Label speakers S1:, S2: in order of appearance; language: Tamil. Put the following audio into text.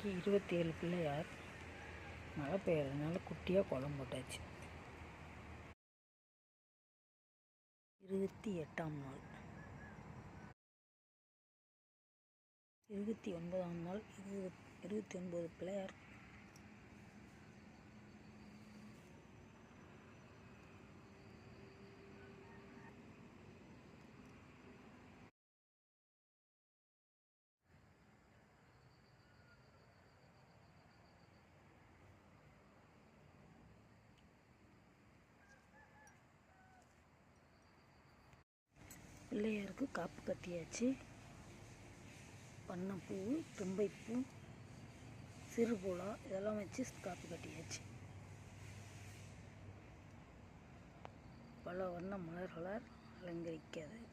S1: இன்றைக்கி 27 பிள்ளையார். மழை பெய்யறதுனால குட்டியாக கோலம் போட்டாச்சு. 28ஆம் நாள், 29ஆம் நாள், 29 பிள்ளையார். பிள்ளையாருக்கு காப்பு கட்டியாச்சு. வண்ணப்பூ, தும்பைப்பூ, சிறுபூலா இதெல்லாம் வச்சு காப்பு கட்டியாச்சு. பல வண்ண மலர்களால் அலங்கரிக்கிறது.